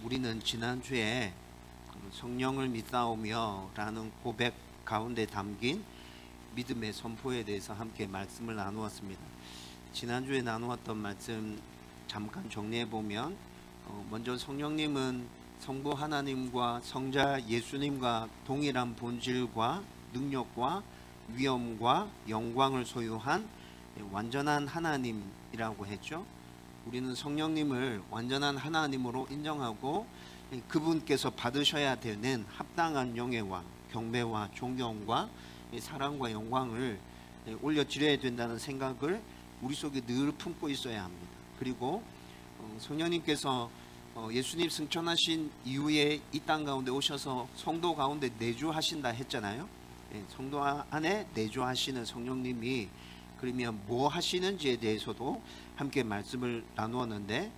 우리는 지난주에 성령을 믿사오며 라는 고백 가운데 담긴 믿음의 선포에 대해서 함께 말씀을 나누었습니다. 지난주에 나누었던 말씀 잠깐 정리해 보면 먼저 성령님은 성부 하나님과 성자 예수님과 동일한 본질과 능력과 위엄과 영광을 소유한 완전한 하나님이라고 했죠. 우리는 성령님을 완전한 하나님으로 인정하고 그분께서 받으셔야 되는 합당한 영예와 경배와 존경과 사랑과 영광을 올려드려야 된다는 생각을 우리 속에 늘 품고 있어야 합니다. 그리고 성령님께서 예수님 승천하신 이후에 이 땅 가운데 오셔서 성도 가운데 내주하신다 했잖아요. 성도 안에 내주하시는 성령님이 그러면 뭐 하시는지에 대해서도 함께 말씀을 나누었는데,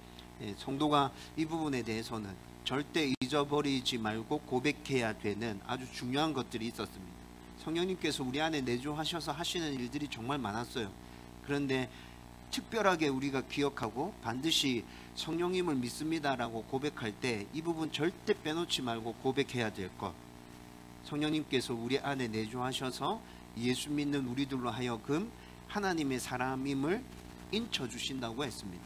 성도가 이 부분에 대해서는 절대 잊어버리지 말고 고백해야 되는 아주 중요한 것들이 있었습니다. 성령님께서 우리 안에 내주하셔서 하시는 일들이 정말 많았어요. 그런데 특별하게 우리가 기억하고 반드시 성령님을 믿습니다라고 고백할 때 이 부분 절대 빼놓지 말고 고백해야 될 것, 성령님께서 우리 안에 내주하셔서 예수 믿는 우리들로 하여금 하나님의 사람임을 인쳐주신다고 했습니다.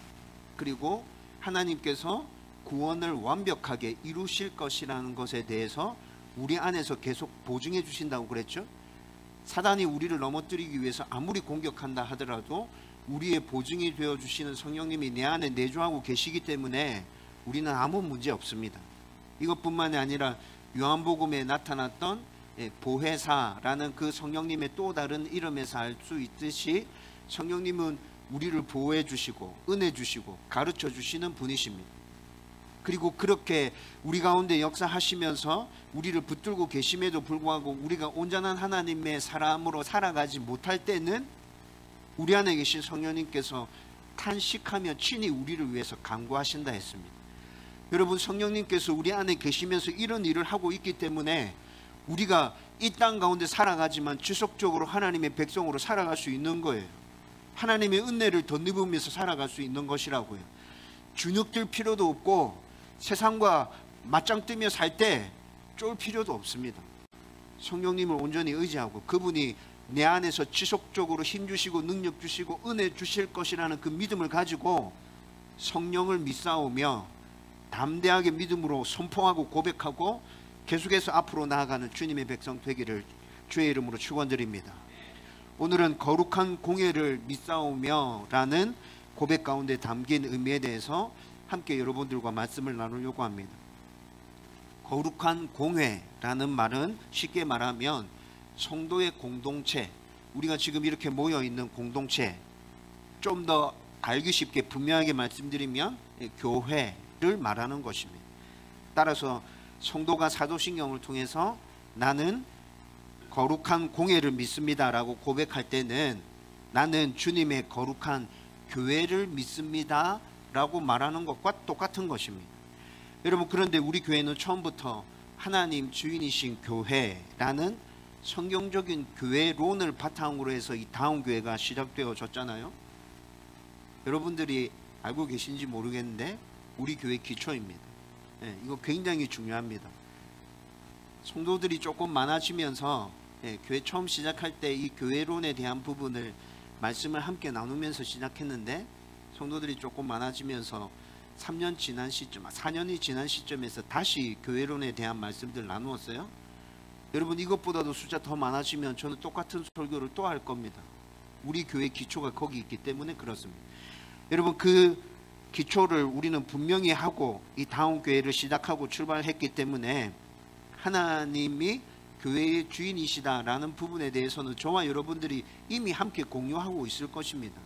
그리고 하나님께서 구원을 완벽하게 이루실 것이라는 것에 대해서 우리 안에서 계속 보증해 주신다고 그랬죠. 사단이 우리를 넘어뜨리기 위해서 아무리 공격한다 하더라도 우리의 보증이 되어주시는 성령님이 내 안에 내주하고 계시기 때문에 우리는 아무 문제 없습니다. 이것뿐만이 아니라 요한복음에 나타났던 보혜사라는 그 성령님의 또 다른 이름에서 알 수 있듯이 성령님은 우리를 보호해 주시고 은혜 주시고 가르쳐 주시는 분이십니다. 그리고 그렇게 우리 가운데 역사하시면서 우리를 붙들고 계심에도 불구하고 우리가 온전한 하나님의 사람으로 살아가지 못할 때는 우리 안에 계신 성령님께서 탄식하며 친히 우리를 위해서 간구하신다 했습니다. 여러분, 성령님께서 우리 안에 계시면서 이런 일을 하고 있기 때문에 우리가 이 땅 가운데 살아가지만 지속적으로 하나님의 백성으로 살아갈 수 있는 거예요. 하나님의 은혜를 덧입으면서 살아갈 수 있는 것이라고요. 주눅들 필요도 없고 세상과 맞짱 뜨며 살 때 쫄 필요도 없습니다. 성령님을 온전히 의지하고 그분이 내 안에서 지속적으로 힘주시고 능력 주시고 은혜 주실 것이라는 그 믿음을 가지고 성령을 믿사오며 담대하게 믿음으로 선포하고 고백하고 계속해서 앞으로 나아가는 주님의 백성 되기를 주의 이름으로 축원드립니다. 오늘은 거룩한 공회를 믿사오며 라는 고백 가운데 담긴 의미에 대해서 함께 여러분들과 말씀을 나누려고 합니다. 거룩한 공회라는 말은 쉽게 말하면 성도의 공동체, 우리가 지금 이렇게 모여있는 공동체, 좀 더 알기 쉽게 분명하게 말씀드리면 교회를 말하는 것입니다. 따라서 성도가 사도신경을 통해서 나는 거룩한 공회를 믿습니다 라고 고백할 때는 나는 주님의 거룩한 교회를 믿습니다 라고 말하는 것과 똑같은 것입니다. 여러분, 그런데 우리 교회는 처음부터 하나님 주인이신 교회라는 성경적인 교회론을 바탕으로 해서 이 다운교회가 시작되어졌잖아요. 여러분들이 알고 계신지 모르겠는데 우리 교회 기초입니다. 이거 굉장히 중요합니다. 성도들이 조금 많아지면서 교회 처음 시작할 때 이 교회론에 대한 부분을 말씀을 함께 나누면서 시작했는데 성도들이 조금 많아지면서 4년이 지난 시점에서 다시 교회론에 대한 말씀들 나누었어요. 여러분, 이것보다도 숫자 더 많아지면 저는 똑같은 설교를 또 할 겁니다. 우리 교회 기초가 거기 있기 때문에 그렇습니다. 여러분, 그 기초를 우리는 분명히 하고 이 다운교회를 시작하고 출발했기 때문에 하나님이 교회의 주인이시다라는 부분에 대해서는 저와 여러분들이 이미 함께 공유하고 있을 것입니다.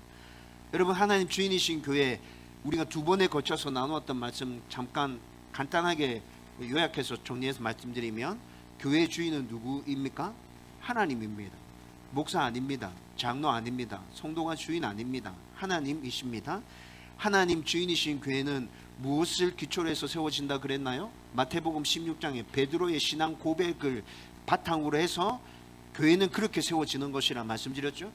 여러분, 하나님 주인이신 교회, 우리가 두 번에 거쳐서 나누었던 말씀 잠깐 간단하게 요약해서 정리해서 말씀드리면 교회의 주인은 누구입니까? 하나님입니다. 목사 아닙니다. 장로 아닙니다. 성도가 주인 아닙니다. 하나님이십니다. 하나님 주인이신 교회는 무엇을 기초로 해서 세워진다 그랬나요? 마태복음 16장에 베드로의 신앙 고백을 바탕으로 해서 교회는 그렇게 세워지는 것이라 말씀드렸죠.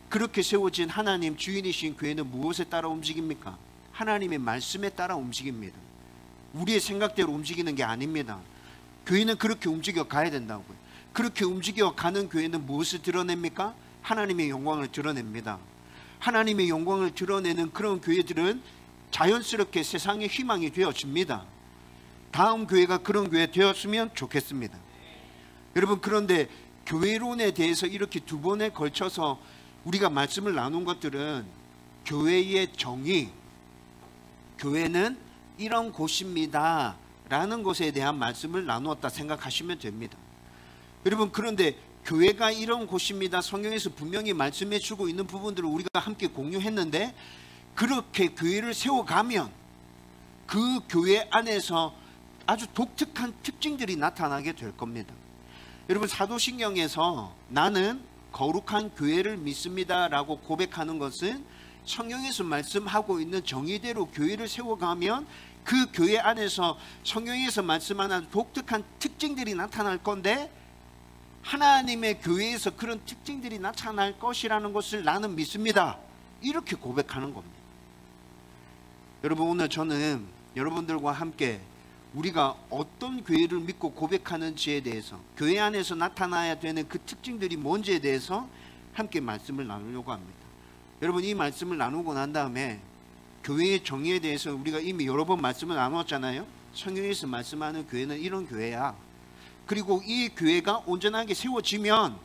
그렇게 세워진 하나님 주인이신 교회는 무엇에 따라 움직입니까? 하나님의 말씀에 따라 움직입니다. 우리의 생각대로 움직이는 게 아닙니다. 교회는 그렇게 움직여 가야 된다고요. 그렇게 움직여 가는 교회는 무엇을 드러냅니까? 하나님의 영광을 드러냅니다. 하나님의 영광을 드러내는 그런 교회들은 자연스럽게 세상의 희망이 되어집니다. 다음 교회가 그런 교회 되었으면 좋겠습니다. 여러분, 그런데 교회론에 대해서 이렇게 두 번에 걸쳐서 우리가 말씀을 나눈 것들은 교회의 정의, 교회는 이런 곳입니다 라는 것에 대한 말씀을 나누었다 생각하시면 됩니다. 여러분, 그런데 교회가 이런 곳입니다, 성경에서 분명히 말씀해 주고 있는 부분들을 우리가 함께 공유했는데, 그렇게 교회를 세워가면 그 교회 안에서 아주 독특한 특징들이 나타나게 될 겁니다. 여러분, 사도신경에서 나는 거룩한 교회를 믿습니다 라고 고백하는 것은 성경에서 말씀하고 있는 정의대로 교회를 세워가면 그 교회 안에서 성경에서 말씀하는 독특한 특징들이 나타날 건데, 하나님의 교회에서 그런 특징들이 나타날 것이라는 것을 나는 믿습니다, 이렇게 고백하는 겁니다. 여러분, 오늘 저는 여러분들과 함께 우리가 어떤 교회를 믿고 고백하는지에 대해서, 교회 안에서 나타나야 되는 그 특징들이 뭔지에 대해서 함께 말씀을 나누려고 합니다. 여러분, 이 말씀을 나누고 난 다음에 교회의 정의에 대해서 우리가 이미 여러 번 말씀을 나눴잖아요. 성경에서 말씀하는 교회는 이런 교회야. 그리고 이 교회가 온전하게 세워지면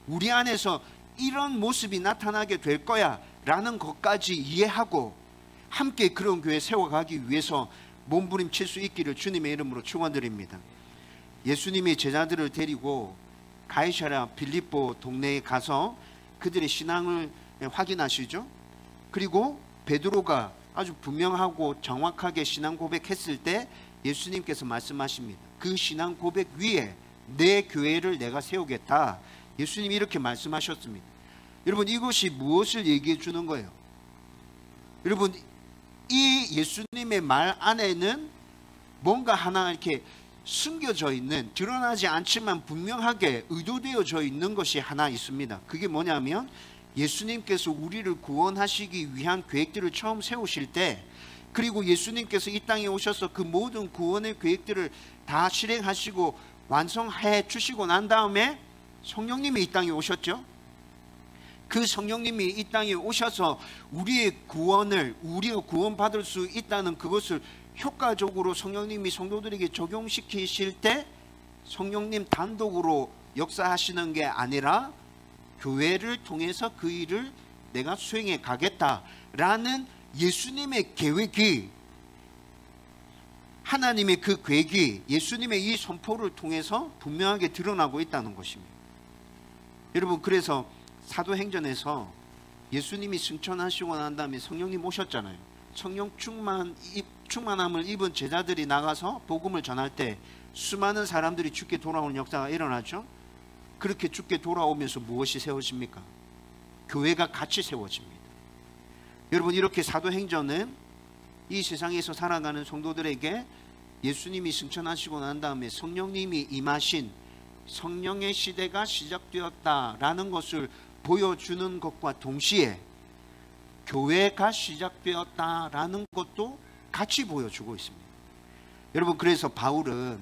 우리 안에서 이런 모습이 나타나게 될 거야 라는 것까지 이해하고 함께 그런 교회 세워가기 위해서 몸부림칠 수 있기를 주님의 이름으로 축원드립니다. 예수님이 제자들을 데리고 가이사랴 빌립보 동네에 가서 그들의 신앙을 확인하시죠. 그리고 베드로가 아주 분명하고 정확하게 신앙 고백했을 때 예수님께서 말씀하십니다. 그 신앙 고백 위에 내 교회를 내가 세우겠다. 예수님이 이렇게 말씀하셨습니다. 여러분, 이것이 무엇을 얘기해 주는 거예요? 여러분, 이 예수님의 말 안에는 뭔가 하나 이렇게 숨겨져 있는, 드러나지 않지만 분명하게 의도되어져 있는 것이 하나 있습니다. 그게 뭐냐면, 예수님께서 우리를 구원하시기 위한 계획들을 처음 세우실 때, 그리고 예수님께서 이 땅에 오셔서 그 모든 구원의 계획들을 다 실행하시고 완성해 주시고 난 다음에 성령님이 이 땅에 오셨죠. 그 성령님이 이 땅에 오셔서 우리의 구원을, 우리가 구원받을 수 있다는 그것을 효과적으로 성령님이 성도들에게 적용시키실 때 성령님 단독으로 역사하시는 게 아니라 교회를 통해서 그 일을 내가 수행해 가겠다라는 예수님의 계획이, 하나님의 그 계획이 예수님의 이 선포를 통해서 분명하게 드러나고 있다는 것입니다. 여러분, 그래서 사도행전에서 예수님이 승천하시고 난 다음에 성령님 오셨잖아요. 성령 충만함을 입은 제자들이 나가서 복음을 전할 때 수많은 사람들이 죽게 돌아오는 역사가 일어나죠. 그렇게 죽게 돌아오면서 무엇이 세워집니까? 교회가 같이 세워집니다. 여러분, 이렇게 사도행전은 이 세상에서 살아가는 성도들에게 예수님이 승천하시고 난 다음에 성령님이 임하신 성령의 시대가 시작되었다라는 것을 보여주는 것과 동시에 교회가 시작되었다라는 것도 같이 보여주고 있습니다. 여러분, 그래서 바울이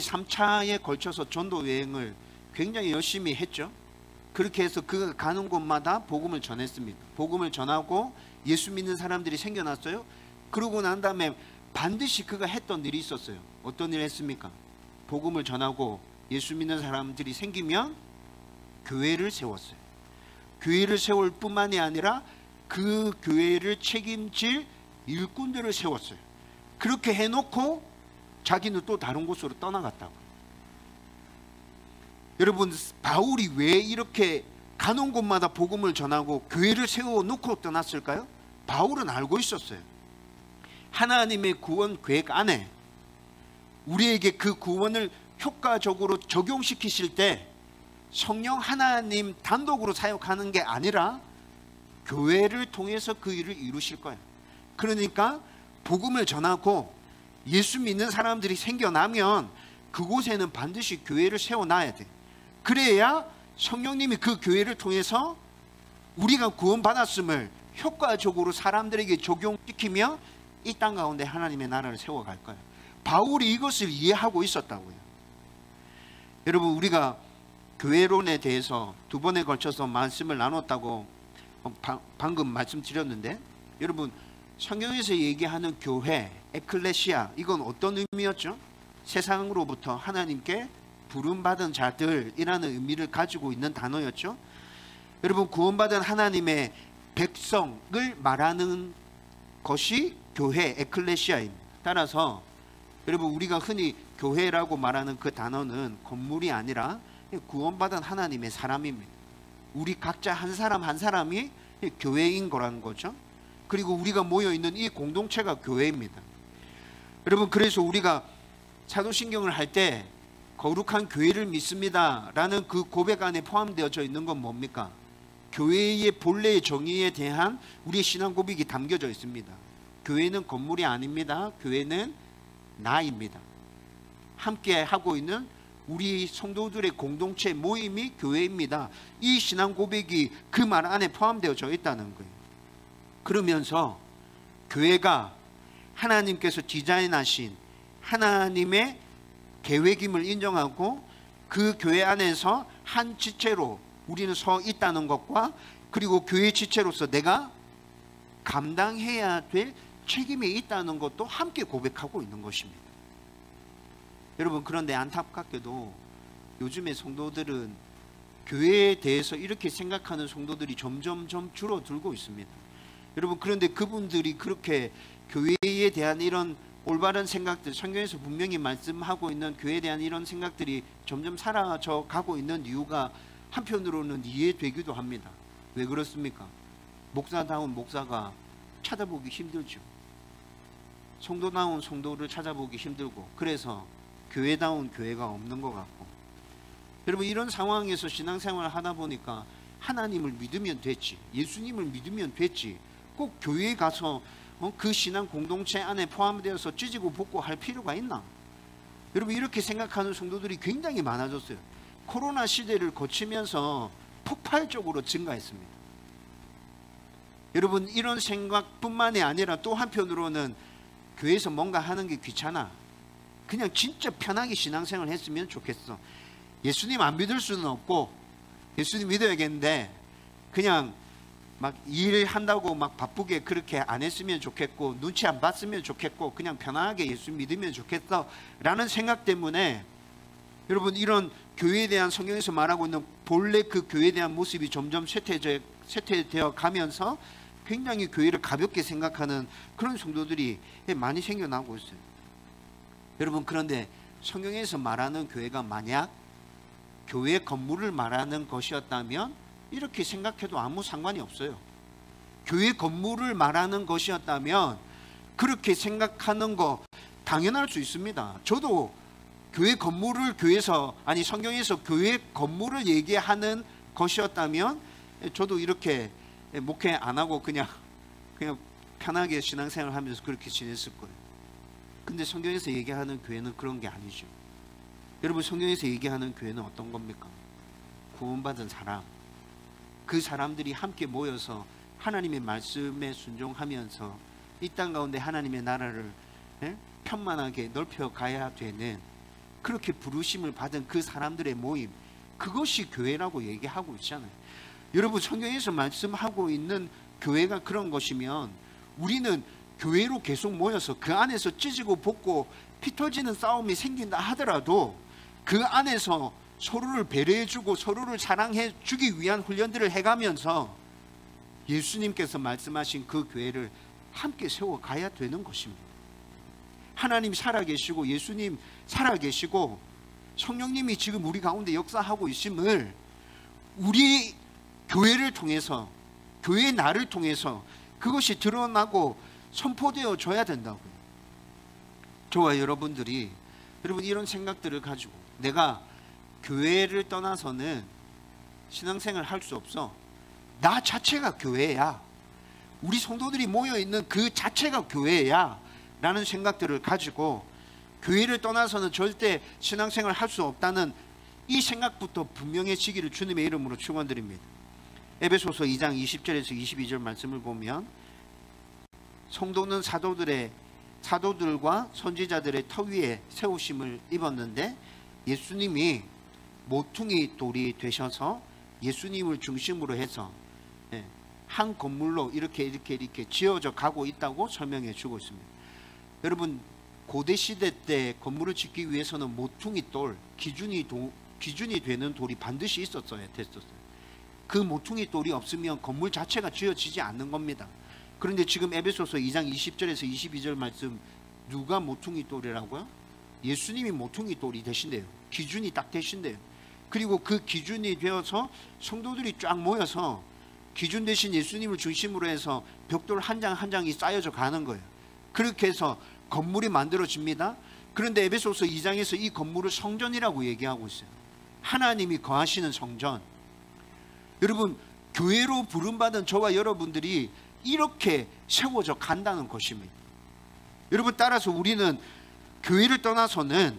3차에 걸쳐서 전도 여행을 굉장히 열심히 했죠. 그렇게 해서 그가 가는 곳마다 복음을 전했습니다. 복음을 전하고 예수 믿는 사람들이 생겨났어요. 그러고 난 다음에 반드시 그가 했던 일이 있었어요. 어떤 일을 했습니까? 복음을 전하고 예수 믿는 사람들이 생기면 교회를 세웠어요. 교회를 세울 뿐만이 아니라 그 교회를 책임질 일꾼들을 세웠어요. 그렇게 해놓고 자기는 또 다른 곳으로 떠나갔다고. 여러분, 바울이 왜 이렇게 가는 곳마다 복음을 전하고 교회를 세워놓고 떠났을까요? 바울은 알고 있었어요. 하나님의 구원 계획 안에 우리에게 그 구원을 효과적으로 적용시키실 때 성령 하나님 단독으로 사역하는 게 아니라 교회를 통해서 그 일을 이루실 거예요. 그러니까 복음을 전하고 예수 믿는 사람들이 생겨나면 그곳에는 반드시 교회를 세워놔야 돼. 그래야 성령님이 그 교회를 통해서 우리가 구원받았음을 효과적으로 사람들에게 적용시키며 이 땅 가운데 하나님의 나라를 세워갈 거야. 바울이 이것을 이해하고 있었다고요. 여러분, 우리가 교회론에 대해서 두 번에 걸쳐서 말씀을 나눴다고 방금 말씀드렸는데, 여러분, 성경에서 얘기하는 교회, 에클레시아, 이건 어떤 의미였죠? 세상으로부터 하나님께 부름받은 자들이라는 의미를 가지고 있는 단어였죠. 여러분, 구원받은 하나님의 백성을 말하는 것이 교회, 에클레시아입니다. 따라서 여러분, 우리가 흔히 교회라고 말하는 그 단어는 건물이 아니라 구원받은 하나님의 사람입니다. 우리 각자 한 사람 한 사람이 교회인 거라는 거죠. 그리고 우리가 모여있는 이 공동체가 교회입니다. 여러분, 그래서 우리가 사도신경을 할 때 거룩한 교회를 믿습니다 라는 그 고백 안에 포함되어져 있는 건 뭡니까? 교회의 본래의 정의에 대한 우리의 신앙 고백이 담겨져 있습니다. 교회는 건물이 아닙니다. 교회는 나입니다. 함께 하고 있는 우리 성도들의 공동체 모임이 교회입니다. 이 신앙 고백이 그 말 안에 포함되어져 있다는 거예요. 그러면서 교회가 하나님께서 디자인하신 하나님의 계획임을 인정하고 그 교회 안에서 한 지체로 우리는 서 있다는 것과, 그리고 교회 지체로서 내가 감당해야 될 책임이 있다는 것도 함께 고백하고 있는 것입니다. 여러분, 그런데 안타깝게도 요즘의 성도들은 교회에 대해서 이렇게 생각하는 성도들이 점점점 줄어들고 있습니다. 여러분, 그런데 그분들이 그렇게 교회에 대한 이런 올바른 생각들, 성경에서 분명히 말씀하고 있는 교회에 대한 이런 생각들이 점점 사라져 가고 있는 이유가 한편으로는 이해되기도 합니다. 왜 그렇습니까? 목사다운 목사가 찾아보기 힘들죠. 성도다운 성도를 찾아보기 힘들고, 그래서 교회다운 교회가 없는 것 같고. 여러분, 이런 상황에서 신앙생활을 하다 보니까 하나님을 믿으면 됐지, 예수님을 믿으면 됐지, 꼭 교회에 가서 그 신앙 공동체 안에 포함되어서 찢고 볶고 할 필요가 있나? 여러분, 이렇게 생각하는 성도들이 굉장히 많아졌어요. 코로나 시대를 거치면서 폭발적으로 증가했습니다. 여러분, 이런 생각뿐만이 아니라 또 한편으로는 교회에서 뭔가 하는 게 귀찮아, 그냥 진짜 편하게 신앙생활을 했으면 좋겠어, 예수님 안 믿을 수는 없고 예수님 믿어야겠는데 그냥 막 일한다고 막 바쁘게 그렇게 안 했으면 좋겠고, 눈치 안 봤으면 좋겠고, 그냥 편하게 예수 믿으면 좋겠어 라는 생각 때문에 여러분, 이런 교회에 대한 성경에서 말하고 있는 본래 그 교회에 대한 모습이 점점 쇠퇴되어 가면서 굉장히 교회를 가볍게 생각하는 그런 성도들이 많이 생겨나고 있어요. 여러분, 그런데 성경에서 말하는 교회가 만약 교회 건물을 말하는 것이었다면 이렇게 생각해도 아무 상관이 없어요. 교회 건물을 말하는 것이었다면 그렇게 생각하는 거 당연할 수 있습니다. 저도 교회 건물을 성경에서 교회 건물을 얘기하는 것이었다면 저도 이렇게 목회 안 하고 그냥 편하게 신앙생활 하면서 그렇게 지냈을 거예요. 근데 성경에서 얘기하는 교회는 그런 게 아니죠. 여러분, 성경에서 얘기하는 교회는 어떤 겁니까? 구원받은 사람, 그 사람들이 함께 모여서 하나님의 말씀에 순종하면서 이 땅 가운데 하나님의 나라를 편만하게 넓혀가야 되는, 그렇게 부르심을 받은 그 사람들의 모임, 그것이 교회라고 얘기하고 있잖아요. 여러분, 성경에서 말씀하고 있는 교회가 그런 것이면 우리는 교회로 계속 모여서 그 안에서 찢고 볶고 피 터지는 싸움이 생긴다 하더라도 그 안에서 서로를 배려해주고 서로를 사랑해주기 위한 훈련들을 해가면서 예수님께서 말씀하신 그 교회를 함께 세워가야 되는 것입니다. 하나님 살아계시고 예수님 살아계시고 성령님이 지금 우리 가운데 역사하고 있음을 우리 교회를 통해서, 교회의 날을 통해서 그것이 드러나고 선포되어 줘야 된다고요. 저와 여러분들이 여러분 이런 생각들을 가지고 내가 교회를 떠나서는 신앙생활을 할 수 없어, 나 자체가 교회야, 우리 성도들이 모여있는 그 자체가 교회야 라는 생각들을 가지고 교회를 떠나서는 절대 신앙생활을 할 수 없다는 이 생각부터 분명해지기를 주님의 이름으로 축원드립니다. 에베소서 2장 20절에서 22절 말씀을 보면 성도는 사도들과 선지자들의 터 위에 세우심을 입었는데 예수님이 모퉁이 돌이 되셔서 예수님을 중심으로 해서 한 건물로 이렇게 지어져 가고 있다고 설명해 주고 있습니다. 여러분, 고대 시대 때 건물을 짓기 위해서는 모퉁이 돌, 기준이 되는 돌이 반드시 됐었어요. 그 모퉁이 돌이 없으면 건물 자체가 지어지지 않는 겁니다. 그런데 지금 에베소서 2장 20절에서 22절 말씀, 누가 모퉁이 돌이라고요? 예수님이 모퉁이 돌이 되신대요. 기준이 딱 되신대요. 그리고 그 기준이 되어서 성도들이 쫙 모여서 기준 대신 예수님을 중심으로 해서 벽돌 한 장 한 장이 쌓여져 가는 거예요. 그렇게 해서 건물이 만들어집니다. 그런데 에베소서 2장에서 이 건물을 성전이라고 얘기하고 있어요. 하나님이 거하시는 성전. 여러분, 교회로 부름받은 저와 여러분들이 이렇게 세워져 간다는 것입니다. 여러분, 따라서 우리는 교회를 떠나서는,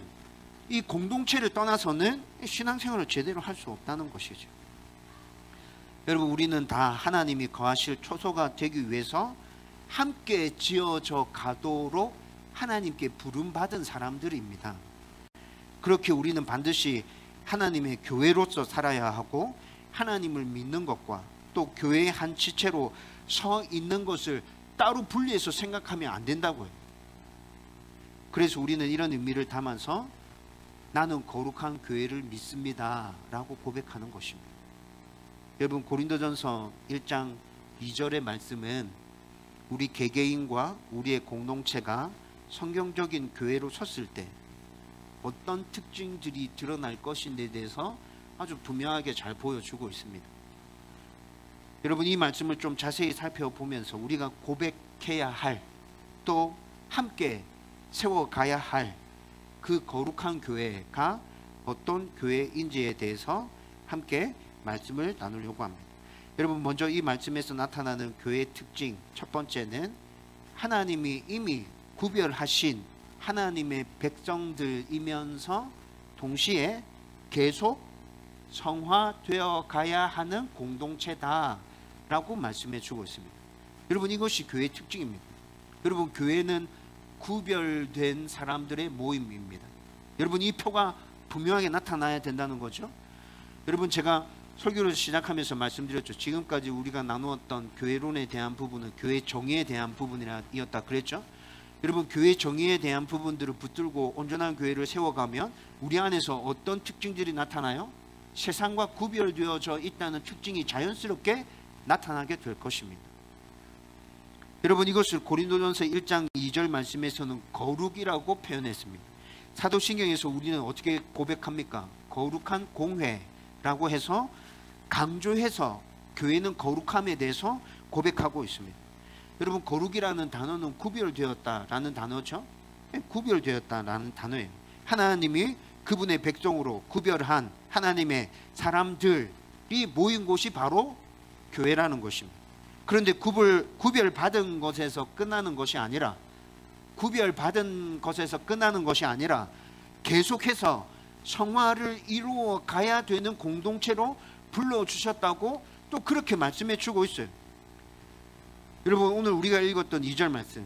이 공동체를 떠나서는 신앙생활을 제대로 할 수 없다는 것이죠. 여러분, 우리는 다 하나님이 거하실 초소가 되기 위해서 함께 지어져 가도록 하나님께 부름받은 사람들입니다. 그렇게 우리는 반드시 하나님의 교회로서 살아야 하고, 하나님을 믿는 것과 또 교회의 한 지체로 서 있는 것을 따로 분리해서 생각하면 안 된다고요. 그래서 우리는 이런 의미를 담아서 나는 거룩한 교회를 믿습니다 라고 고백하는 것입니다. 여러분, 고린도전서 1장 2절의 말씀은 우리 개개인과 우리의 공동체가 성경적인 교회로 섰을 때 어떤 특징들이 드러날 것인지에 대해서 아주 분명하게 잘 보여주고 있습니다. 여러분, 이 말씀을 좀 자세히 살펴보면서 우리가 고백해야 할, 또 함께 세워가야 할 그 거룩한 교회가 어떤 교회인지에 대해서 함께 말씀을 나누려고 합니다. 여러분, 먼저 이 말씀에서 나타나는 교회의 특징, 첫 번째는 하나님이 이미 구별하신 하나님의 백성들이면서 동시에 계속 성화되어 가야 하는 공동체다라고 말씀해 주고 있습니다. 여러분, 이것이 교회의 특징입니다. 여러분, 교회는 구별된 사람들의 모임입니다. 여러분, 이 표가 분명하게 나타나야 된다는 거죠. 여러분, 제가 설교를 시작하면서 말씀드렸죠. 지금까지 우리가 나누었던 교회론에 대한 부분은 교회 정의에 대한 부분이었다 그랬죠. 여러분, 교회 정의에 대한 부분들을 붙들고 온전한 교회를 세워가면 우리 안에서 어떤 특징들이 나타나요? 세상과 구별되어져 있다는 특징이 자연스럽게 나타나게 될 것입니다. 여러분, 이것을 고린도전서 1장 2절 말씀에서는 거룩이라고 표현했습니다. 사도신경에서 우리는 어떻게 고백합니까? 거룩한 공회라고 해서 강조해서 교회는 거룩함에 대해서 고백하고 있습니다. 여러분, 거룩이라는 단어는 구별되었다라는 단어죠. 구별되었다라는 단어예요. 하나님이 그분의 백성으로 구별한 하나님의 사람들이 모인 곳이 바로 교회라는 것입니다. 그런데 구별받은 것에서 끝나는 것이 아니라 계속해서 성화를 이루어 가야 되는 공동체로 불러주셨다고 또 그렇게 말씀해 주고 있어요. 여러분, 오늘 우리가 읽었던 2절 말씀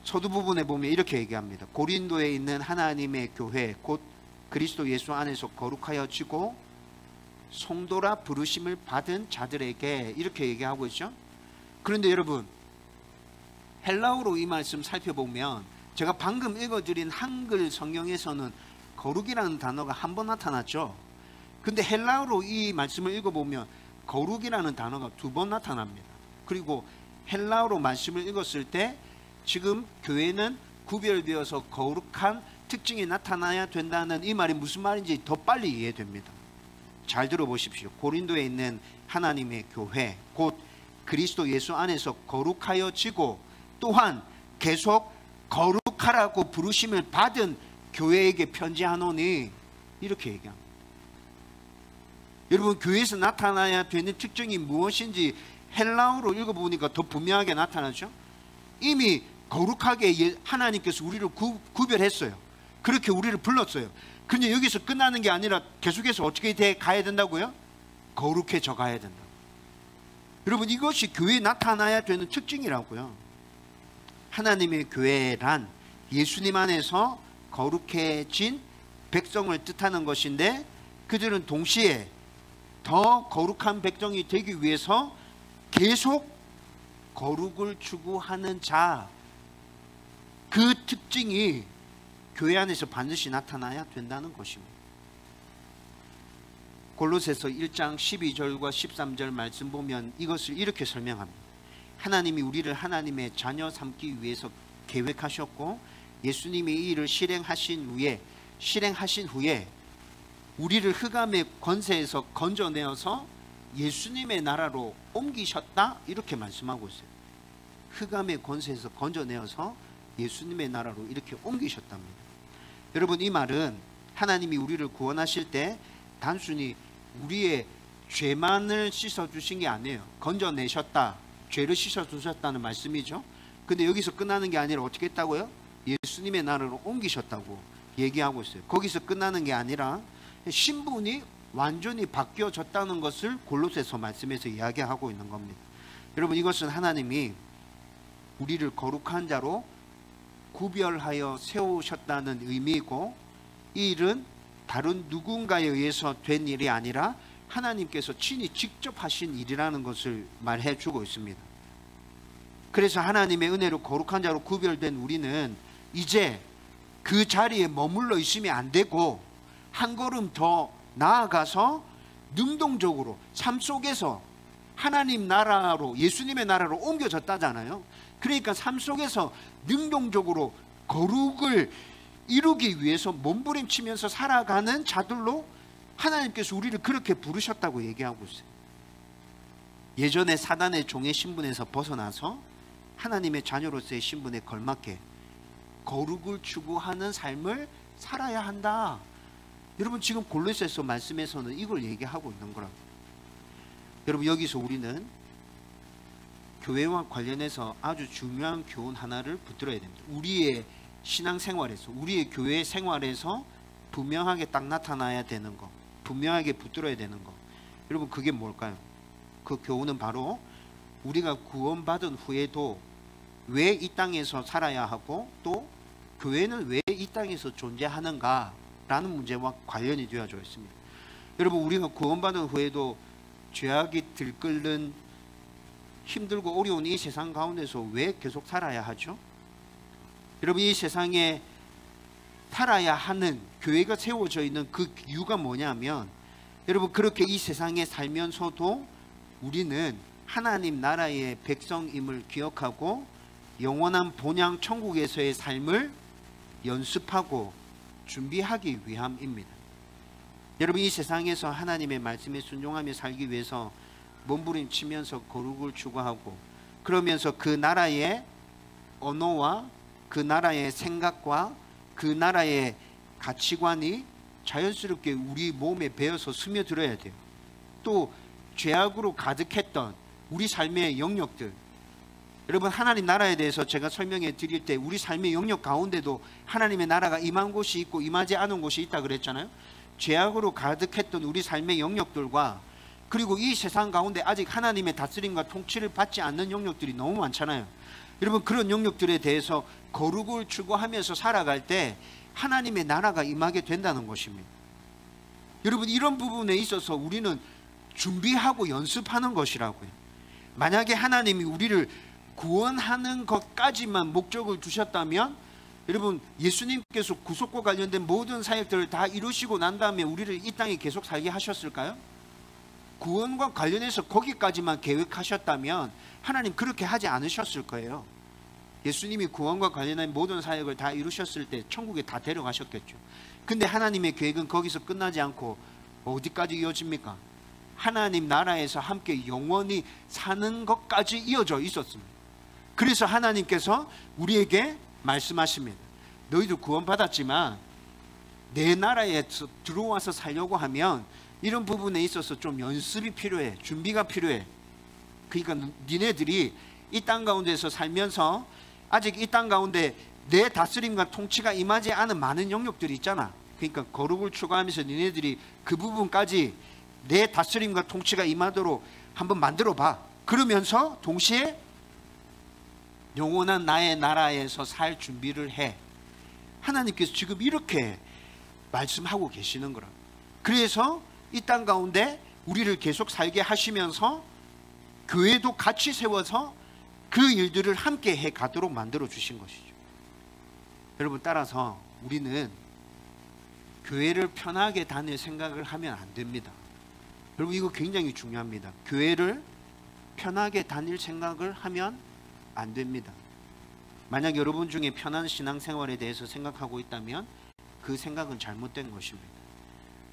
서두 부분에 보면 이렇게 얘기합니다. 고린도에 있는 하나님의 교회 곧 그리스도 예수 안에서 거룩하여지고 성도라 부르심을 받은 자들에게, 이렇게 얘기하고 있죠. 그런데 여러분, 헬라어로 이 말씀 살펴보면 제가 방금 읽어드린 한글 성경에서는 거룩이라는 단어가 한 번 나타났죠. 근데 헬라어로 이 말씀을 읽어보면 거룩이라는 단어가 2번 나타납니다. 그리고 헬라어로 말씀을 읽었을 때 지금 교회는 구별되어서 거룩한 특징이 나타나야 된다는 이 말이 무슨 말인지 더 빨리 이해됩니다. 잘 들어보십시오. 고린도에 있는 하나님의 교회 곧 그리스도 예수 안에서 거룩하여지고 또한 계속 거룩하라고 부르심을 받은 교회에게 편지하노니, 이렇게 얘기합니다. 여러분, 교회에서 나타나야 되는 특징이 무엇인지 헬라어로 읽어보니까 더 분명하게 나타나죠. 이미 거룩하게 하나님께서 우리를 구별했어요. 그렇게 우리를 불렀어요. 근데 여기서 끝나는 게 아니라 계속해서 어떻게 돼 가야 된다고요? 거룩해져 가야 된다고. 여러분, 이것이 교회에 나타나야 되는 특징이라고요. 하나님의 교회란 예수님 안에서 거룩해진 백성을 뜻하는 것인데, 그들은 동시에 더 거룩한 백성이 되기 위해서 계속 거룩을 추구하는 자, 그 특징이 교회 안에서 반드시 나타나야 된다는 것입니다. 골로새서 1장 12절과 13절 말씀 보면 이것을 이렇게 설명합니다. 하나님이 우리를 하나님의 자녀 삼기 위해서 계획하셨고, 예수님이 이 일을 실행하신 후에 우리를 흑암의 권세에서 건져내어서 예수님의 나라로 옮기셨다, 이렇게 말씀하고 있어요. 흑암의 권세에서 건져내어서 예수님의 나라로 이렇게 옮기셨답니다. 여러분, 이 말은 하나님이 우리를 구원하실 때 단순히 우리의 죄만을 씻어주신 게 아니에요. 건져내셨다, 죄를 씻어주셨다는 말씀이죠. 근데 여기서 끝나는 게 아니라 어떻게 했다고요? 예수님의 나라로 옮기셨다고 얘기하고 있어요. 거기서 끝나는 게 아니라 신분이 완전히 바뀌어졌다는 것을 골로새서 말씀에서 이야기하고 있는 겁니다. 여러분, 이것은 하나님이 우리를 거룩한 자로 구별하여 세우셨다는 의미이고, 이 일은 다른 누군가에 의해서 된 일이 아니라 하나님께서 친히 직접 하신 일이라는 것을 말해주고 있습니다. 그래서 하나님의 은혜로 거룩한 자로 구별된 우리는 이제 그 자리에 머물러 있으면 안 되고 한 걸음 더 나아가서 능동적으로 삶 속에서 하나님 나라로, 예수님의 나라로 옮겨졌다잖아요. 그러니까 삶 속에서 능동적으로 거룩을 이루기 위해서 몸부림치면서 살아가는 자들로 하나님께서 우리를 그렇게 부르셨다고 얘기하고 있어요. 예전에 사단의 종의 신분에서 벗어나서 하나님의 자녀로서의 신분에 걸맞게 거룩을 추구하는 삶을 살아야 한다. 여러분, 지금 골로새서 말씀에서는 이걸 얘기하고 있는 거라고. 여러분, 여기서 우리는 교회와 관련해서 아주 중요한 교훈 하나를 붙들어야 됩니다. 우리의 신앙생활에서, 우리의 교회 생활에서 분명하게 딱 나타나야 되는 거, 분명하게 붙들어야 되는 거. 여러분, 그게 뭘까요? 그 교훈은 바로 우리가 구원받은 후에도 왜 이 땅에서 살아야 하고, 또 교회는 왜 이 땅에서 존재하는가 라는 문제와 관련이 되어져 있습니다. 여러분, 우리가 구원받은 후에도 죄악이 들끓는 힘들고 어려운 이 세상 가운데서 왜 계속 살아야 하죠? 여러분, 이 세상에 살아야 하는 교회가 세워져 있는 그 이유가 뭐냐면, 여러분, 그렇게 이 세상에 살면서도 우리는 하나님 나라의 백성임을 기억하고 영원한 본향 천국에서의 삶을 연습하고 준비하기 위함입니다. 여러분, 이 세상에서 하나님의 말씀에 순종하며 살기 위해서 몸부림치면서 거룩을 추구하고, 그러면서 그 나라의 언어와 그 나라의 생각과 그 나라의 가치관이 자연스럽게 우리 몸에 배어서 스며들어야 돼요. 또 죄악으로 가득했던 우리 삶의 영역들, 여러분, 하나님 나라에 대해서 제가 설명해 드릴 때 우리 삶의 영역 가운데도 하나님의 나라가 임한 곳이 있고 임하지 않은 곳이 있다 그랬잖아요. 죄악으로 가득했던 우리 삶의 영역들과, 그리고 이 세상 가운데 아직 하나님의 다스림과 통치를 받지 않는 영역들이 너무 많잖아요. 여러분, 그런 영역들에 대해서 거룩을 추구하면서 살아갈 때 하나님의 나라가 임하게 된다는 것입니다. 여러분, 이런 부분에 있어서 우리는 준비하고 연습하는 것이라고요. 만약에 하나님이 우리를 구원하는 것까지만 목적을 두셨다면, 여러분, 예수님께서 구속과 관련된 모든 사역들을 다 이루시고 난 다음에 우리를 이 땅에 계속 살게 하셨을까요? 구원과 관련해서 거기까지만 계획하셨다면 하나님 그렇게 하지 않으셨을 거예요. 예수님이 구원과 관련된 모든 사역을 다 이루셨을 때 천국에 다 데려가셨겠죠. 근데 하나님의 계획은 거기서 끝나지 않고 어디까지 이어집니까? 하나님 나라에서 함께 영원히 사는 것까지 이어져 있었습니다. 그래서 하나님께서 우리에게 말씀하십니다. 너희도 구원받았지만 내 나라에 들어와서 살려고 하면 이런 부분에 있어서 좀 연습이 필요해. 준비가 필요해. 그러니까 니네들이 이 땅 가운데서 살면서 아직 이 땅 가운데 내 다스림과 통치가 임하지 않은 많은 영역들이 있잖아. 그러니까 거룩을 추구하면서 니네들이 그 부분까지 내 다스림과 통치가 임하도록 한번 만들어 봐. 그러면서 동시에 영원한 나의 나라에서 살 준비를 해. 하나님께서 지금 이렇게 말씀하고 계시는 거라. 그래서 이 땅 가운데 우리를 계속 살게 하시면서 교회도 같이 세워서 그 일들을 함께 해 가도록 만들어 주신 것이죠. 여러분, 따라서 우리는 교회를 편하게 다닐 생각을 하면 안 됩니다. 여러분, 이거 굉장히 중요합니다. 교회를 편하게 다닐 생각을 하면 안 됩니다. 만약 여러분 중에 편한 신앙생활에 대해서 생각하고 있다면 그 생각은 잘못된 것입니다.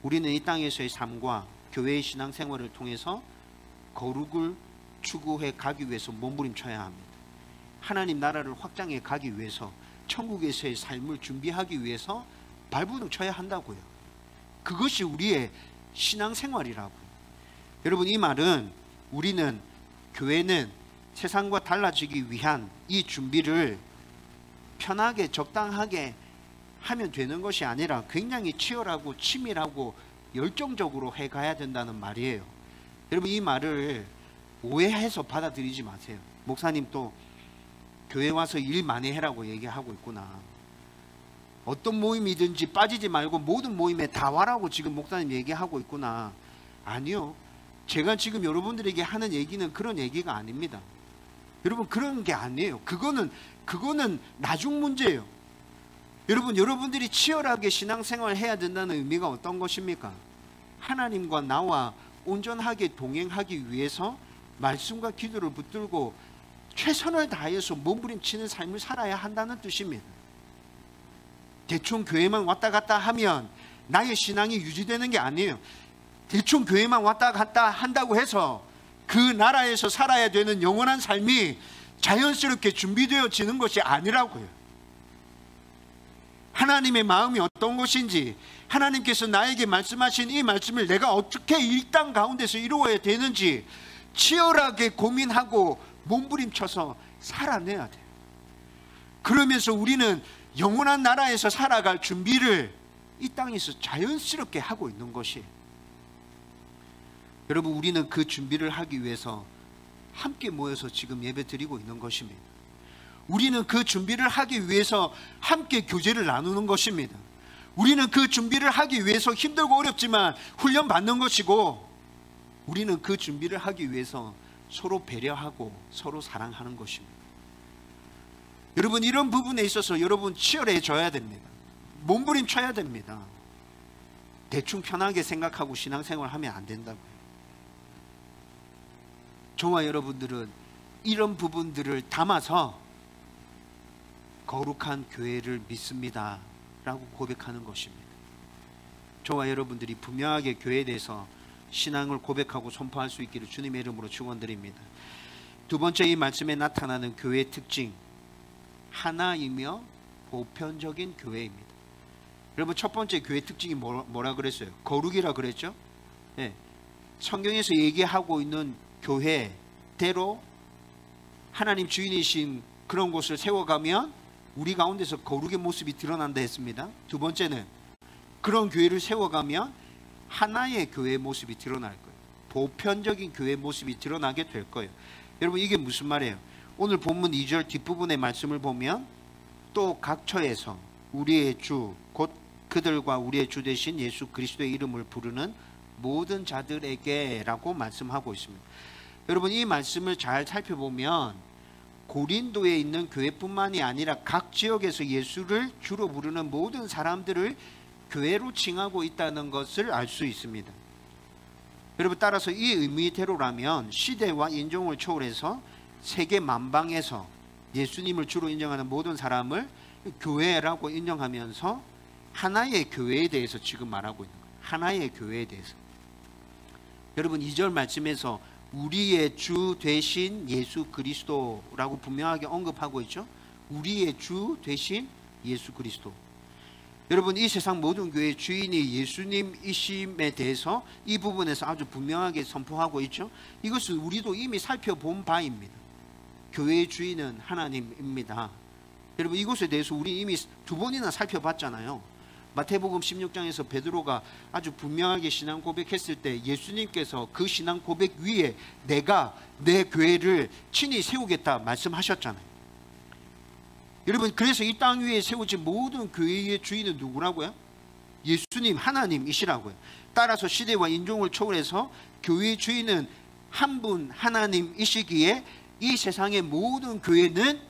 우리는 이 땅에서의 삶과 교회의 신앙생활을 통해서 거룩을 추구해 가기 위해서 몸부림쳐야 합니다. 하나님 나라를 확장해 가기 위해서, 천국에서의 삶을 준비하기 위해서 발버둥 쳐야 한다고요. 그것이 우리의 신앙생활이라고요. 여러분, 이 말은 우리는, 교회는 세상과 달라지기 위한 이 준비를 편하게 적당하게 하면 되는 것이 아니라 굉장히 치열하고 치밀하고 열정적으로 해가야 된다는 말이에요. 여러분, 이 말을 오해해서 받아들이지 마세요. 목사님 또 교회 와서 일 많이 해라고 얘기하고 있구나. 어떤 모임이든지 빠지지 말고 모든 모임에 다 와라고 지금 목사님 얘기하고 있구나. 아니요, 제가 지금 여러분들에게 하는 얘기는 그런 얘기가 아닙니다. 여러분, 그런 게 아니에요. 그거는 나중 문제예요. 여러분, 여러분들이 치열하게 신앙생활을 해야 된다는 의미가 어떤 것입니까? 하나님과 나와 온전하게 동행하기 위해서 말씀과 기도를 붙들고 최선을 다해서 몸부림치는 삶을 살아야 한다는 뜻입니다. 대충 교회만 왔다 갔다 하면 나의 신앙이 유지되는 게 아니에요. 대충 교회만 왔다 갔다 한다고 해서 그 나라에서 살아야 되는 영원한 삶이 자연스럽게 준비되어지는 것이 아니라고요. 하나님의 마음이 어떤 것인지, 하나님께서 나에게 말씀하신 이 말씀을 내가 어떻게 이 땅 가운데서 이루어야 되는지 치열하게 고민하고 몸부림쳐서 살아내야 돼요. 그러면서 우리는 영원한 나라에서 살아갈 준비를 이 땅에서 자연스럽게 하고 있는 것이에요. 여러분, 우리는 그 준비를 하기 위해서 함께 모여서 지금 예배 드리고 있는 것입니다. 우리는 그 준비를 하기 위해서 함께 교제를 나누는 것입니다. 우리는 그 준비를 하기 위해서 힘들고 어렵지만 훈련 받는 것이고, 우리는 그 준비를 하기 위해서 서로 배려하고 서로 사랑하는 것입니다. 여러분, 이런 부분에 있어서 여러분 치열해져야 됩니다. 몸부림쳐야 됩니다. 대충 편하게 생각하고 신앙생활 하면 안 된다고요. 저와 여러분들은 이런 부분들을 담아서 거룩한 교회를 믿습니다 라고 고백하는 것입니다. 저와 여러분들이 분명하게 교회에 대해서 신앙을 고백하고 선포할 수 있기를 주님의 이름으로 축원드립니다. 두 번째, 이 말씀에 나타나는 교회의 특징, 하나이며 보편적인 교회입니다. 여러분, 첫 번째 교회 특징이 뭐라 그랬어요? 거룩이라 그랬죠? 네. 성경에서 얘기하고 있는 교회대로 하나님 주인이신 그런 곳을 세워가면 우리 가운데서 거룩의 모습이 드러난다 했습니다. 두 번째는 그런 교회를 세워가면 하나의 교회의 모습이 드러날 거예요. 보편적인 교회의 모습이 드러나게 될 거예요. 여러분, 이게 무슨 말이에요? 오늘 본문 2절 뒷부분의 말씀을 보면 또 각 처에서 우리의 주 곧 그들과 우리의 주 되신 예수 그리스도의 이름을 부르는 모든 자들에게 라고 말씀하고 있습니다. 여러분, 이 말씀을 잘 살펴보면 고린도에 있는 교회뿐만이 아니라 각 지역에서 예수를 주로 부르는 모든 사람들을 교회로 칭하고 있다는 것을 알 수 있습니다. 여러분, 따라서 이 의미대로라면 시대와 인종을 초월해서 세계 만방에서 예수님을 주로 인정하는 모든 사람을 교회라고 인정하면서 하나의 교회에 대해서 지금 말하고 있는 거예요. 하나의 교회에 대해서. 여러분, 2절 말씀에서 우리의 주 되신 예수 그리스도라고 분명하게 언급하고 있죠. 우리의 주 되신 예수 그리스도. 여러분, 이 세상 모든 교회의 주인이 예수님이심에 대해서 이 부분에서 아주 분명하게 선포하고 있죠. 이것을 우리도 이미 살펴본 바입니다. 교회의 주인은 하나님입니다. 여러분, 이것에 대해서 우리 이미 두 번이나 살펴봤잖아요. 마태복음 16장에서 베드로가 아주 분명하게 신앙 고백했을 때 예수님께서 그 신앙 고백 위에 내가 내 교회를 친히 세우겠다 말씀하셨잖아요. 여러분, 그래서 이 땅 위에 세워진 모든 교회의 주인은 누구라고요? 예수님, 하나님이시라고요. 따라서 시대와 인종을 초월해서 교회의 주인은 한 분 하나님이시기에 이 세상의 모든 교회는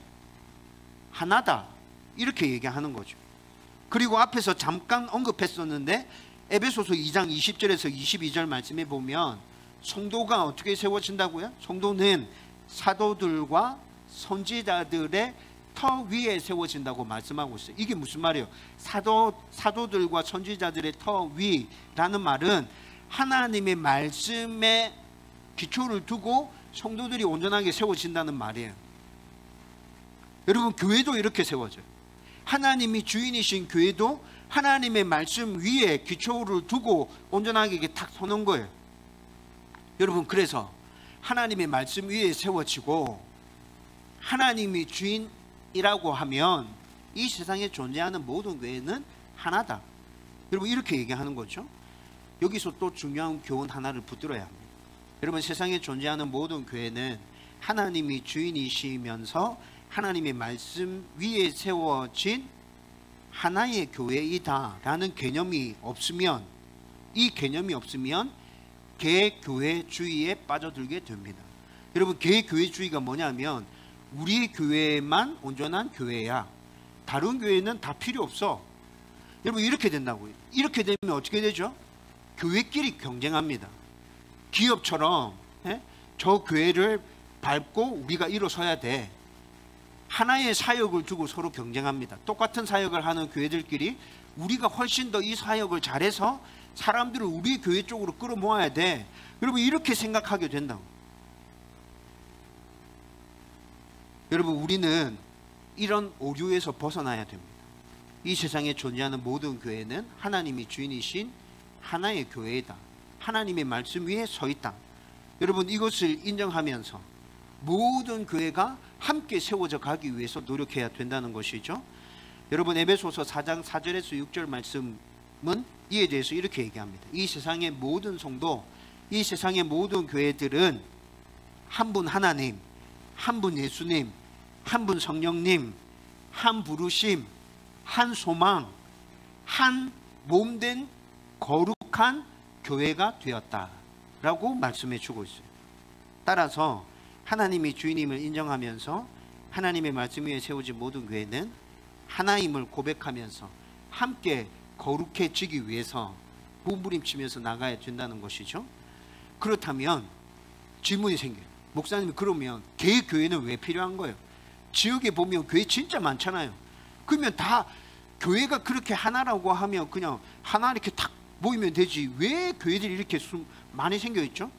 하나다, 이렇게 얘기하는 거죠. 그리고 앞에서 잠깐 언급했었는데 에베소서 2장 20절에서 22절 말씀에 보면 성도가 어떻게 세워진다고요? 성도는 사도들과 선지자들의 터 위에 세워진다고 말씀하고 있어요. 이게 무슨 말이에요? 사도들과 선지자들의 터 위라는 말은 하나님의 말씀에 기초를 두고 성도들이 온전하게 세워진다는 말이에요. 여러분, 교회도 이렇게 세워져요. 하나님이 주인이신 교회도 하나님의 말씀 위에 기초를 두고 온전하게 이렇게 탁 서는 거예요. 여러분, 그래서 하나님의 말씀 위에 세워지고 하나님이 주인이라고 하면 이 세상에 존재하는 모든 교회는 하나다. 여러분, 이렇게 얘기하는 거죠. 여기서 또 중요한 교훈 하나를 붙들어야 합니다. 여러분, 세상에 존재하는 모든 교회는 하나님이 주인이시면서 하나님의 말씀 위에 세워진 하나의 교회이다 라는 개념이 없으면, 이 개념이 없으면 개교회주의에 빠져들게 됩니다. 여러분, 개교회주의가 뭐냐면 우리 교회만 온전한 교회야, 다른 교회는 다 필요 없어. 여러분, 이렇게 된다고요. 이렇게 되면 어떻게 되죠? 교회끼리 경쟁합니다. 기업처럼 저 교회를 밟고 우리가 일어서야 돼. 하나의 사역을 두고 서로 경쟁합니다. 똑같은 사역을 하는 교회들끼리 우리가 훨씬 더 이 사역을 잘해서 사람들을 우리 교회 쪽으로 끌어모아야 돼. 여러분, 이렇게 생각하게 된다고. 여러분, 우리는 이런 오류에서 벗어나야 됩니다. 이 세상에 존재하는 모든 교회는 하나님이 주인이신 하나의 교회이다. 하나님의 말씀 위에 서 있다. 여러분, 이것을 인정하면서 모든 교회가 함께 세워져 가기 위해서 노력해야 된다는 것이죠. 여러분, 에베소서 4장 4절에서 6절 말씀은 이에 대해서 이렇게 얘기합니다. 이 세상의 모든 성도, 이 세상의 모든 교회들은 한 분 하나님, 한 분 예수님, 한 분 성령님, 한 부르심, 한 소망, 한 몸된 거룩한 교회가 되었다라고 말씀해 주고 있어요. 따라서 하나님이 주인임을 인정하면서 하나님의 말씀 위에 세워진 모든 교회는 하나임을 고백하면서 함께 거룩해지기 위해서 몸부림치면서 나가야 된다는 것이죠. 그렇다면 질문이 생겨요. 목사님, 그러면 개교회는 왜 필요한 거예요? 지역에 보면 교회 진짜 많잖아요. 그러면 다 교회가 그렇게 하나라고 하면 그냥 하나 이렇게 탁 모이면 되지, 왜 교회들이 이렇게 많이 생겨 있죠?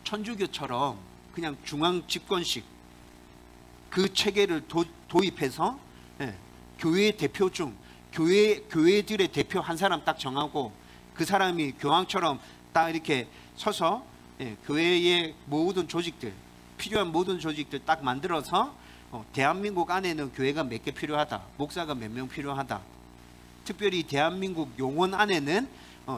천주교처럼 그냥 중앙 집권식 그 체계를 도입해서 교회 대표 중 교회들의 대표 한 사람 딱 정하고 그 사람이 교황처럼 딱 이렇게 서서 교회의 모든 조직들, 필요한 모든 조직들 딱 만들어서 대한민국 안에는 교회가 몇 개 필요하다, 목사가 몇 명 필요하다, 특별히 대한민국 용원 안에는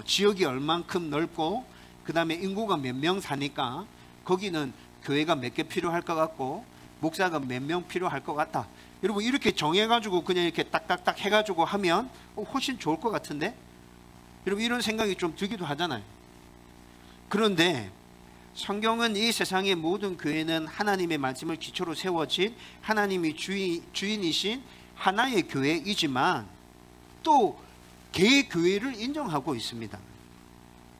지역이 얼만큼 넓고 그 다음에 인구가 몇 명 사니까 거기는 교회가 몇 개 필요할 것 같고 목사가 몇 명 필요할 것 같다. 여러분, 이렇게 정해가지고 그냥 이렇게 딱딱딱 해가지고 하면 훨씬 좋을 것 같은데? 여러분, 이런 생각이 좀 들기도 하잖아요. 그런데 성경은 이 세상의 모든 교회는 하나님의 말씀을 기초로 세워진 하나님이 주인이신 하나의 교회이지만 또 개교회를 인정하고 있습니다.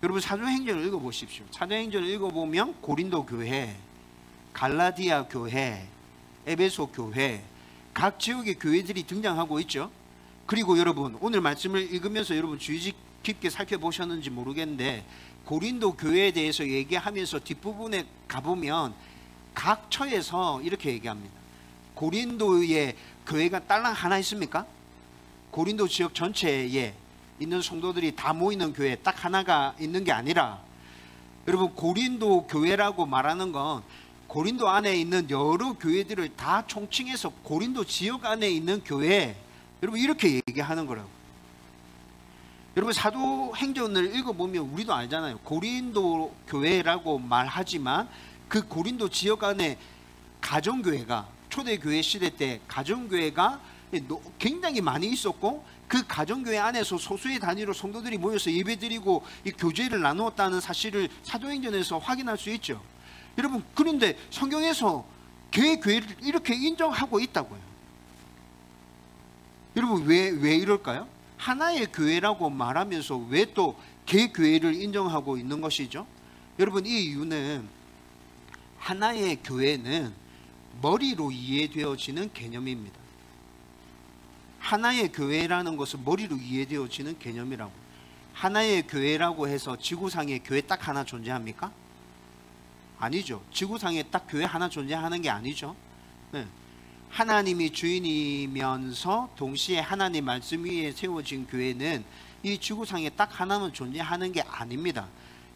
여러분, 사도행전을 읽어보십시오. 사도행전을 읽어보면 고린도 교회, 갈라디아 교회, 에베소 교회, 각 지역의 교회들이 등장하고 있죠. 그리고 여러분, 오늘 말씀을 읽으면서 여러분 주의 깊게 살펴보셨는지 모르겠는데 고린도 교회에 대해서 얘기하면서 뒷부분에 가보면 각 처에서 이렇게 얘기합니다. 고린도의 교회가 딸랑 하나 있습니까? 고린도 지역 전체에 있는 성도들이 다 모이는 교회 딱 하나가 있는 게 아니라, 여러분, 고린도 교회라고 말하는 건 고린도 안에 있는 여러 교회들을 다 총칭해서 고린도 지역 안에 있는 교회, 여러분, 이렇게 얘기하는 거라고. 여러분, 사도행전을 읽어보면 우리도 알잖아요. 고린도 교회라고 말하지만 그 고린도 지역 안에 가정교회가 초대교회 시대 때 가정교회가 굉장히 많이 있었고, 그 가정교회 안에서 소수의 단위로 성도들이 모여서 예배드리고 이 교제를 나누었다는 사실을 사도행전에서 확인할 수 있죠. 여러분, 그런데 성경에서 개교회를 이렇게 인정하고 있다고요. 여러분, 왜 이럴까요? 하나의 교회라고 말하면서 왜 또 개교회를 인정하고 있는 것이죠? 여러분, 이 이유는 하나의 교회는 머리로 이해되어지는 개념입니다. 하나의 교회라는 것은 머리로 이해되어지는 개념이라고. 하나의 교회라고 해서 지구상에 교회 딱 하나 존재합니까? 아니죠. 지구상에 딱 교회 하나 존재하는 게 아니죠. 네. 하나님이 주인이면서 동시에 하나님 말씀 위에 세워진 교회는 이 지구상에 딱 하나만 존재하는 게 아닙니다.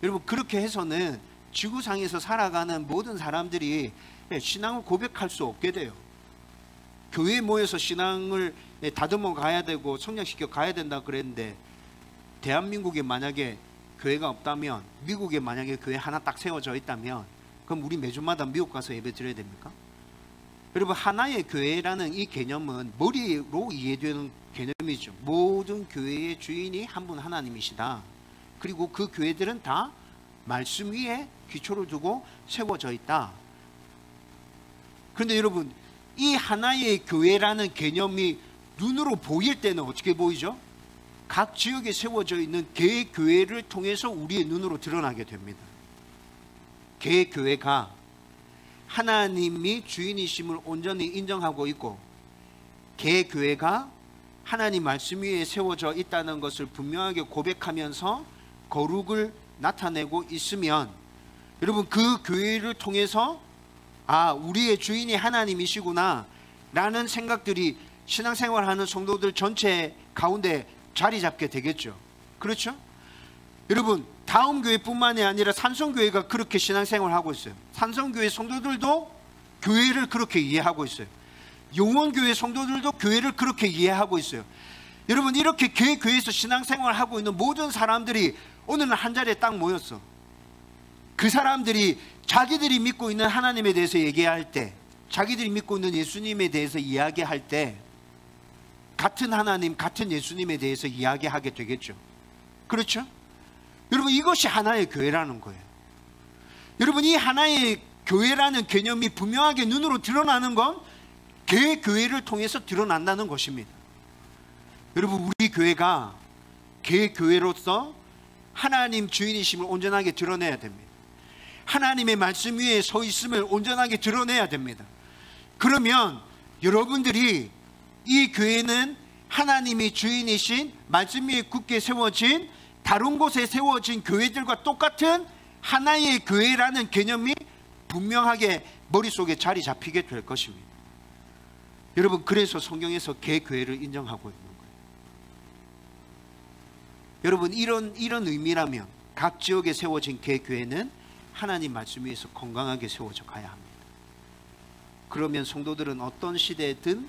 여러분, 그렇게 해서는 지구상에서 살아가는 모든 사람들이 신앙을 고백할 수 없게 돼요. 교회에 모여서 신앙을 다듬어 가야 되고 성장시켜 가야 된다 그랬는데, 대한민국에 만약에 교회가 없다면, 미국에 만약에 교회 하나 딱 세워져 있다면, 그럼 우리 매주마다 미국 가서 예배 드려야 됩니까? 여러분, 하나의 교회라는 이 개념은 머리로 이해되는 개념이죠. 모든 교회의 주인이 한 분 하나님이시다. 그리고 그 교회들은 다 말씀 위에 기초를 두고 세워져 있다. 그런데 여러분, 이 하나의 교회라는 개념이 눈으로 보일 때는 어떻게 보이죠? 각 지역에 세워져 있는 개교회를 통해서 우리의 눈으로 드러나게 됩니다. 개교회가 하나님이 주인이심을 온전히 인정하고 있고, 개교회가 하나님 말씀 위에 세워져 있다는 것을 분명하게 고백하면서 거룩을 나타내고 있으면, 여러분, 그 교회를 통해서 아, 우리의 주인이 하나님이시구나 라는 생각들이 신앙생활하는 성도들 전체 가운데 자리 잡게 되겠죠. 그렇죠? 여러분, 다음 교회뿐만이 아니라 산성교회가 그렇게 신앙생활하고 있어요. 산성교회 성도들도 교회를 그렇게 이해하고 있어요. 용원교회 성도들도 교회를 그렇게 이해하고 있어요. 여러분, 이렇게 교회에서 신앙생활하고 있는 모든 사람들이 오늘은 한 자리에 딱 모였어. 그 사람들이 자기들이 믿고 있는 하나님에 대해서 얘기할 때, 자기들이 믿고 있는 예수님에 대해서 이야기할 때, 같은 하나님, 같은 예수님에 대해서 이야기하게 되겠죠. 그렇죠? 여러분, 이것이 하나의 교회라는 거예요. 여러분, 이 하나의 교회라는 개념이 분명하게 눈으로 드러나는 건 개교회를 통해서 드러난다는 것입니다. 여러분, 우리 교회가 개교회로서 하나님 주인이심을 온전하게 드러내야 됩니다. 하나님의 말씀 위에 서 있음을 온전하게 드러내야 됩니다. 그러면 여러분들이 이 교회는 하나님이 주인이신 말씀 위에 굳게 세워진 다른 곳에 세워진 교회들과 똑같은 하나의 교회라는 개념이 분명하게 머릿속에 자리 잡히게 될 것입니다. 여러분, 그래서 성경에서 개교회를 인정하고 있는 거예요. 여러분, 이런 의미라면 각 지역에 세워진 개교회는 하나님 말씀 위에서 건강하게 세워져 가야 합니다. 그러면 성도들은 어떤 시대든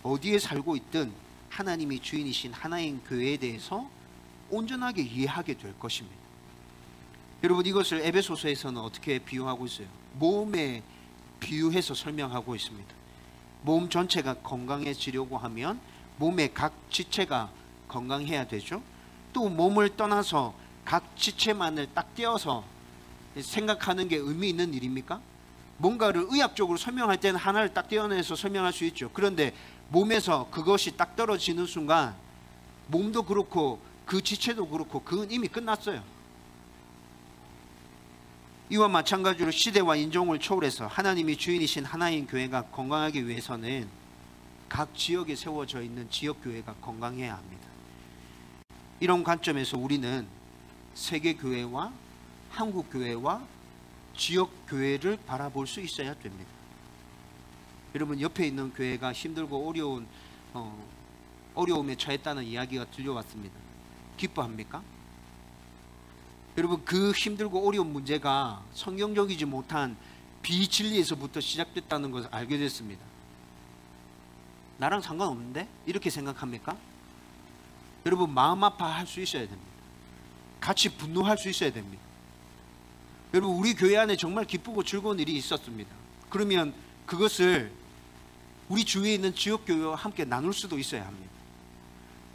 어디에 살고 있든 하나님이 주인이신 하나인 교회에 대해서 온전하게 이해하게 될 것입니다. 여러분, 이것을 에베소서에서는 어떻게 비유하고 있어요? 몸에 비유해서 설명하고 있습니다. 몸 전체가 건강해지려고 하면 몸의 각 지체가 건강해야 되죠. 또 몸을 떠나서 각 지체만을 딱 떼어서 생각하는 게 의미 있는 일입니까? 뭔가를 의학적으로 설명할 때는 하나를 딱 떼어내서 설명할 수 있죠. 그런데 몸에서 그것이 딱 떨어지는 순간 몸도 그렇고 그 지체도 그렇고 그건 이미 끝났어요. 이와 마찬가지로 시대와 인종을 초월해서 하나님이 주인이신 하나인 교회가 건강하기 위해서는 각 지역에 세워져 있는 지역교회가 건강해야 합니다. 이런 관점에서 우리는 세계교회와 한국교회와 지역교회를 바라볼 수 있어야 됩니다. 여러분, 옆에 있는 교회가 힘들고 어려움에 처했다는 이야기가 들려왔습니다. 기뻐합니까? 여러분, 그 힘들고 어려운 문제가 성경적이지 못한 비진리에서부터 시작됐다는 것을 알게 됐습니다. 나랑 상관없는데? 이렇게 생각합니까? 여러분, 마음 아파할 수 있어야 됩니다. 같이 분노할 수 있어야 됩니다. 여러분, 우리 교회 안에 정말 기쁘고 즐거운 일이 있었습니다. 그러면 그것을 우리 주위에 있는 지역교회와 함께 나눌 수도 있어야 합니다.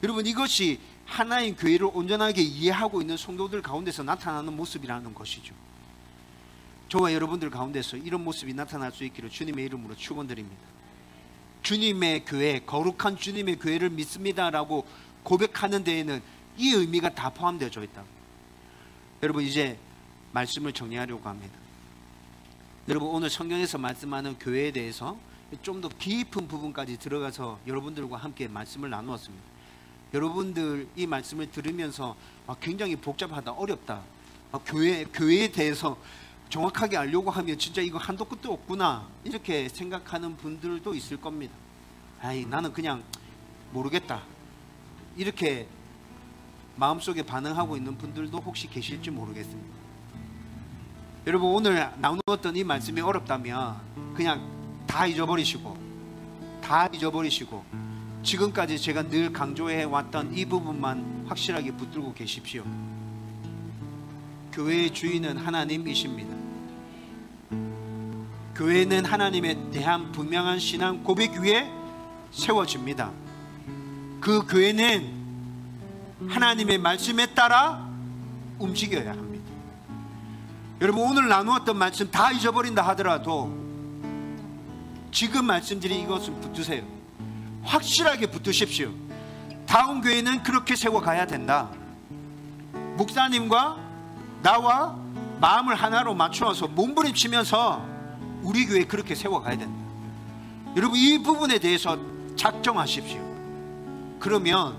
여러분, 이것이 하나의 교회를 온전하게 이해하고 있는 성도들 가운데서 나타나는 모습이라는 것이죠. 저와 여러분들 가운데서 이런 모습이 나타날 수 있기를 주님의 이름으로 축원드립니다. 주님의 교회, 거룩한 주님의 교회를 믿습니다라고 고백하는 데에는 이 의미가 다 포함되어 있다. 여러분, 이제 말씀을 정리하려고 합니다. 여러분, 오늘 성경에서 말씀하는 교회에 대해서 좀 더 깊은 부분까지 들어가서 여러분들과 함께 말씀을 나누었습니다. 여러분들 이 말씀을 들으면서 굉장히 복잡하다, 어렵다, 교회에 대해서 정확하게 알려고 하면 진짜 이거 한도 끝도 없구나, 이렇게 생각하는 분들도 있을 겁니다. 아이, 나는 그냥 모르겠다, 이렇게 마음속에 반응하고 있는 분들도 혹시 계실지 모르겠습니다. 여러분, 오늘 나누었던 이 말씀이 어렵다면 그냥 다 잊어버리시고 지금까지 제가 늘 강조해 왔던 이 부분만 확실하게 붙들고 계십시오. 교회의 주인은 하나님이십니다. 교회는 하나님에 대한 분명한 신앙 고백 위에 세워집니다. 그 교회는 하나님의 말씀에 따라 움직여야 합니다. 여러분, 오늘 나누었던 말씀 다 잊어버린다 하더라도 지금 말씀드린 이것은 붙드세요. 확실하게 붙으십시오. 다음 교회는 그렇게 세워가야 된다. 목사님과 나와 마음을 하나로 맞추어서 몸부림치면서 우리 교회 그렇게 세워가야 된다. 여러분, 이 부분에 대해서 작정하십시오. 그러면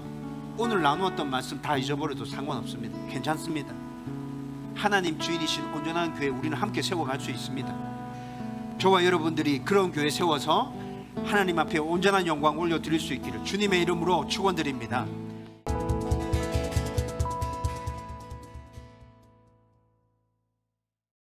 오늘 나누었던 말씀 다 잊어버려도 상관없습니다. 괜찮습니다. 하나님 주인이신 온전한 교회 우리는 함께 세워갈 수 있습니다. 저와 여러분들이 그런 교회 세워서 하나님 앞에 온전한 영광 올려드릴 수 있기를 주님의 이름으로 축원드립니다.